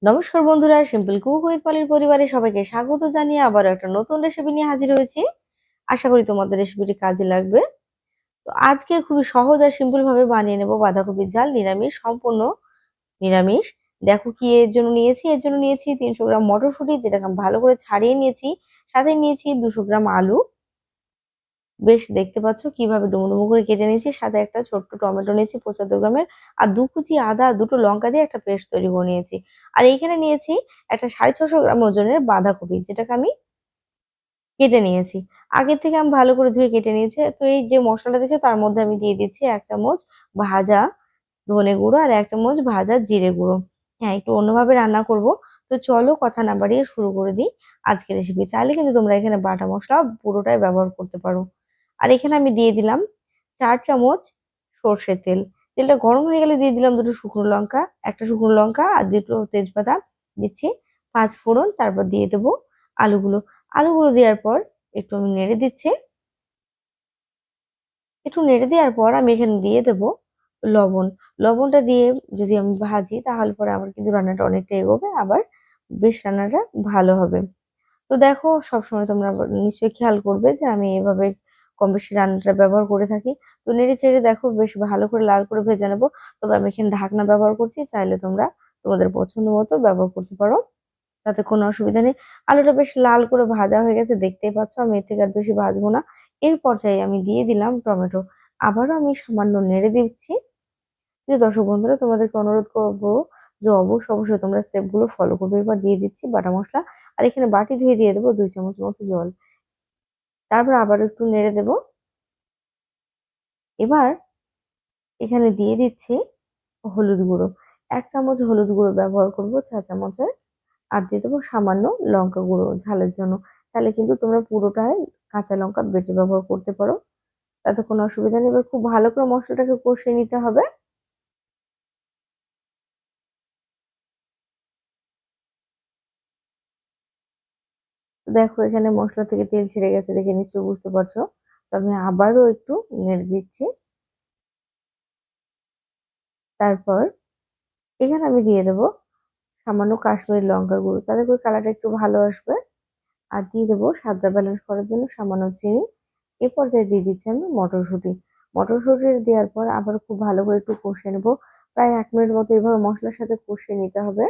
নমস্কার বন্ধুরা, simple cook with পলির পরিবারে সবাইকে স্বাগত জানিয়ে আবার একটা নতুন রেসিপি নিয়ে হাজির হয়েছি। আশা করি তোমাদের রেসিপিটি কাজে লাগবে। তো আজকে খুবই সহজ আর সিম্পল ভাবে বানিয়ে নেব বাঁধাকপির ঝাল, নিরামিষ, সম্পূর্ণ নিরামিষ। দেখো কি এর জন্য নিয়েছি। এর জন্য নিয়েছি 300 গ্রাম মটরশুঁটি, যেটাকে আমি ভালো করে ছাড়িয়ে নিয়েছি। সাথে নিয়েছি 200 গ্রাম আলু। বেশ দেখতে পাচ্ছ কিভাবে ডুমো ডুমো করে কেটে নিয়েছি। সাথে একটা ছোট্ট টমেটো নিয়েছি 75 গ্রামের। আর 2 কুচি আদা, 2টো লঙ্কা দিয়ে একটা পেস্ট তৈরি করে নিয়েছি। আর এইখানে নিয়েছি একটা 650 গ্রাম ওজনের বাঁধাকপি, যেটাকে আমি কেটে নিয়েছি। আগের থেকে আমি ভালো করে ধুয়ে কেটে নিয়েছি। তো এই যে মশলাটা দিয়েছি তার মধ্যে আমি দিয়ে দিচ্ছি 1 চামচ ভাজা ধনে গুঁড়ো আর 1 চামচ ভাজা জিরে গুঁড়ো। হ্যাঁ, একটু অন্যভাবে রান্না করব। তো চলো কথা না বাড়িয়ে শুরু করে দিই আজকের রেসিপি। চাইলে কিন্তু তোমরা এখানে বাটা মশলা পুরোটাই ব্যবহার করতে পারো। আর এখানে আমি দিয়ে দিলাম 4 চামচ সর্ষের তেল। তেলটা গরম হয়ে গেলে দিয়ে দিলাম 2টো শুকনো লঙ্কা, একটা শুকনো লঙ্কা আর 2টো তেজপাতা দিচ্ছি, 5 ফোড়ন। তারপর দিয়ে দেবো আলুগুলো। আলুগুলো দেওয়ার পর একটু আমি নেড়ে দিচ্ছি। একটু নেড়ে দেওয়ার পর আমি এখানে দিয়ে দেবো লবণ। লবণটা দিয়ে যদি আমি ভাজি তাহলে পরে আমার কিন্তু রান্নাটা অনেকটা এগোবে, আবার বেশ রান্নাটা ভালো হবে। তো দেখো, সবসময় তোমরা নিশ্চয়ই খেয়াল করবে যে আমি এভাবে কম বেশি রান্নাটা ব্যবহার করে থাকি। তো নেড়ে চেড়ে দেখো বেশ ভালো করে লাল করে ভেজে নেবো। তবে আমি এখানে ঢাকনা ব্যবহার করছি, চাইলে তোমরা তোমাদের পছন্দ মতো ব্যবহার করতে পারো, তাতে কোনো অসুবিধা নেই। আলুটা বেশ লাল করে ভাজা হয়ে গেছে, দেখতেই পাচ্ছ। আমি এর থেকে আর বেশি ভাজবো না। এই পর্যায়ে আমি দিয়ে দিলাম টমেটো। আবারও আমি সামান্য নেড়ে দিচ্ছি। প্রিয় দর্শক বন্ধুরা, তোমাদেরকে অনুরোধ করবো যে অবশ্যই তোমরা স্টেপ গুলো ফলো করবে। এবার দিয়ে দিচ্ছি বাটা মশলা। আর এখানে বাটি ধুয়ে দিয়ে দেবো 2 চামচ মতো জল। তারপর আবার একটু নেড়ে দেবো। এবার এখানে দিয়ে দিচ্ছি হলুদ গুঁড়ো। 1 চামচ হলুদ গুঁড়ো ব্যবহার করবো চা চামচের। আর দিয়ে দেবো সামান্য লঙ্কা গুঁড়ো ঝালের জন্য। চাইলে কিন্তু তোমরা পুরোটাই কাঁচা লঙ্কা বেটে ব্যবহার করতে পারো, তাতে কোনো অসুবিধা নেই। এবার খুব ভালো করে মশলাটাকে কষিয়ে নিতে হবে। দেখো এখানে মশলা থেকে তেল ছেড়ে গেছে, দেখে নিশ্চয়ই বুঝতে পারছো। তো আমি আবারও একটু নেড়ে দিচ্ছি। তারপর এখানে আমি দিয়ে দেবো সামান্য কাশ্মীরি লঙ্কার গুঁড়ো, তাতে করে কালারটা একটু ভালো আসবে। আর দিয়ে দেবো স্বাদটা ব্যালেন্স করার জন্য সামান্য চিনি। এ পর্যায়ে দিয়ে দিচ্ছি আমি মটরশুঁটি। মটরশুঁটি দেওয়ার পর আবার খুব ভালো করে একটু কষিয়ে নেবো। প্রায় 1 মিনিট মতো এভাবে মশলার সাথে কষিয়ে নিতে হবে।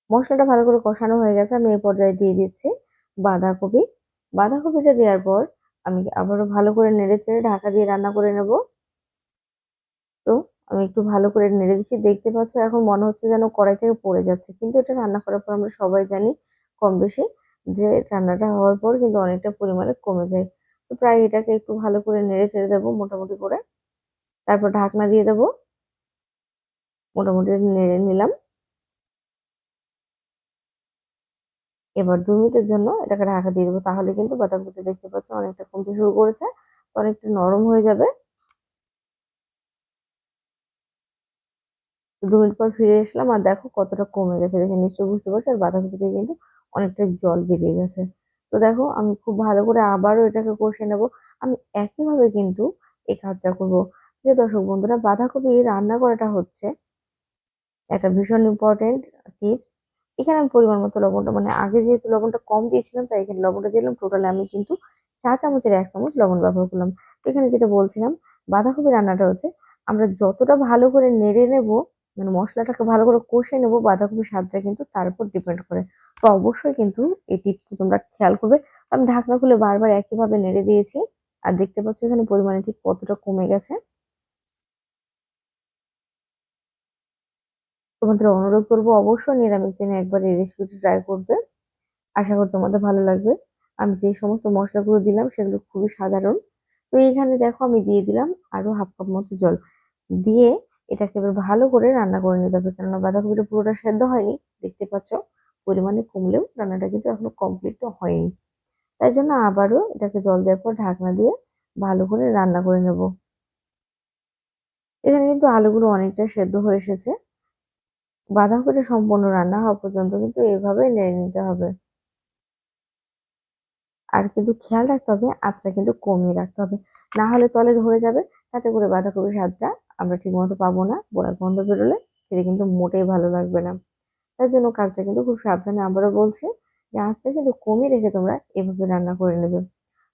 মশলাটা ভালো করে কষানো হয়ে গেছে, আমি এই পর্যায়ে দিয়ে দিচ্ছি বাঁধাকপি। বাঁধাকপিটা দেওয়ার পর আমি আবারও ভালো করে নেড়ে চেড়ে ঢাকা দিয়ে রান্না করে নেব। তো আমি একটু ভালো করে নেড়ে দিচ্ছি। দেখতে পাচ্ছ এখন মনে হচ্ছে যেন কড়াই থেকে পড়ে যাচ্ছে, কিন্তু এটা রান্না করার পর আমরা সবাই জানি কম বেশি যে রান্নাটা হওয়ার পর কিন্তু অনেকটা পরিমাণে কমে যায়। তো প্রায় এটাকে একটু ভালো করে নেড়ে চেড়ে দেবো মোটামুটি করে। তারপর ঢাকনা দিয়ে দেবো। মোটামুটি নেড়ে নিলাম। এবার 2 মিনিটের জন্য এটাকে ঢাকা দিয়ে দেবো, তাহলে কিন্তু বাঁধাকপিটা দেখতে পাচ্ছ অনেকটা কমতে শুরু করেছে। তো অনেকটা নরম হয়ে যাবে। 2 মিনিট পর ফিরে আসলাম আর দেখো কতটা কমে গেছে, দেখে নিশ্চয়ই বুঝতে পারছো। আর বাঁধাকপি থেকে কিন্তু অনেকটা জল বেরিয়ে গেছে। তো দেখো আমি খুব ভালো করে আবারও এটাকে কষে নেব। আমি একইভাবে কিন্তু এই কাজটা করব। প্রিয় দর্শক বন্ধুরা, বাঁধাকপি রান্না করাটা হচ্ছে একটা ভীষণ ইম্পর্টেন্ট টিপস। এখানে আমি পরিমাণ মতো লবণটা, মানে আগে যেহেতু লবণটা কম দিয়েছিলাম তাই এখানে লবণটা দিলাম। টোটাল আমি কিন্তু চা চামচের 1 চামচ লবণ ব্যবহার করলাম। তো এখানে যেটা বলছিলাম, বাঁধাকপি রান্নাটা হচ্ছে আমরা যতটা ভালো করে নেড়ে নেব, মানে মশলাটাকে ভালো করে কষে নেব, বাঁধাকপির স্বাদটা কিন্তু তার উপর ডিপেন্ড করে। তো অবশ্যই কিন্তু এই টিপসটা তোমরা খেয়াল করবে। আমি ঢাকনা খুলে বারবার একইভাবে নেড়ে দিয়েছি। আর দেখতে পাচ্ছ এখানে পরিমাণে ঠিক কতটা কমে গেছে। তোমাদের অনুরোধ করবো অবশ্যই নিরামিষ দিনে একবার এই রেসিপিটি ট্রাই করবে। আশা করি তোমাদের ভালো লাগবে। আমি যে সমস্ত মশলাগুলো দিলাম সেগুলো খুবই সাধারণ। তো এইখানে দেখো আমি দিয়ে দিলাম আরো হাফ কাপ মতো জল। দিয়ে এটাকে এবার ভালো করে রান্না করে নিতে হবে, কেননা বাঁধাকপিটা পুরোটা সেদ্ধ হয়নি। দেখতে পাচ্ছ পরিমাণে কমলেও রান্নাটা কিন্তু এখনো কমপ্লিট হয়নি। তাই জন্য আবারও এটাকে জল দেওয়ার পর ঢাকনা দিয়ে ভালো করে রান্না করে নেব। এখানে কিন্তু আলুগুলো অনেকটা সেদ্ধ হয়ে এসেছে। বাঁধাকপিটা সম্পূর্ণ রান্না হওয়া পর্যন্ত কিন্তু এভাবে নেড়ে নিতে হবে। আর কিন্তু খেয়াল রাখতে হবে আঁচটা কিন্তু কমিয়ে রাখতে হবে। না হলে তলে ধরে যাবে, তাতে করে বাঁধাকপির স্বাদটা আমরা ঠিক মতো পাবো না। বোড়া গন্ধ বেরোলে সেটা কিন্তু মোটেই ভালো লাগবে না। তার জন্য কাজটা কিন্তু খুব সাবধানে আবারও বলছি যে আঁচটা কিন্তু কমিয়ে রেখে তোমরা এভাবে রান্না করে নেবে।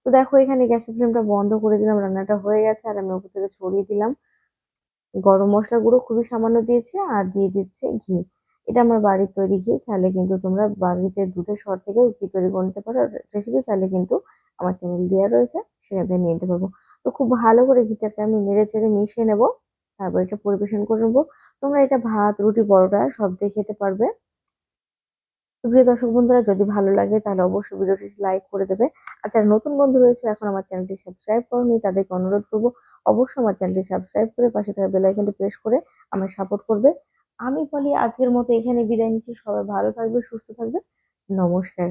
তো দেখো এখানে গ্যাসের ফ্লেমটা বন্ধ করে দিলাম, রান্নাটা হয়ে গেছে। আর আমি ওপর থেকে ছড়িয়ে দিলাম গরম মসলা গুঁড়ো, খুবই সামান্য দিয়েছি, আর দিয়ে দিচ্ছে ঘি। এটা আমার বাড়ির তৈরি ঘি, চাইলে কিন্তু তোমরা বাড়িতে দুধের সর থেকেও ঘি তৈরি করে নিতে পারো। রেসিপি চাইলে কিন্তু আমার চ্যানেল দেওয়া রয়েছে, সেখান থেকে নিয়ে নিতে পারবো। তো খুব ভালো করে ঘিটাকে আমি নেড়ে চেড়ে মিশিয়ে নেবো, তারপর এটা পরিবেশন করে নেবো। তোমরা এটা ভাত, রুটি, পরোটা সব দিয়ে খেতে পারবে। তো প্রিয় দর্শক বন্ধুরা, যদি ভালো লাগে তাহলে অবশ্যই ভিডিওটি লাইক করে দেবে। আর যারা নতুন বন্ধু রয়েছে এখন আমার চ্যানেলটি সাবস্ক্রাইব করোনি, তাদেরকে অনুরোধ করবো অবশ্যই আমার চ্যানেলটি সাবস্ক্রাইব করে পাশে থাকা বেল আইকনটি প্রেস করে আমার সাপোর্ট করবে। আমি বলি আজকের মতো এখানে বিদায় নিচ্ছি। সবাই ভালো থাকবে, সুস্থ থাকবে। নমস্কার।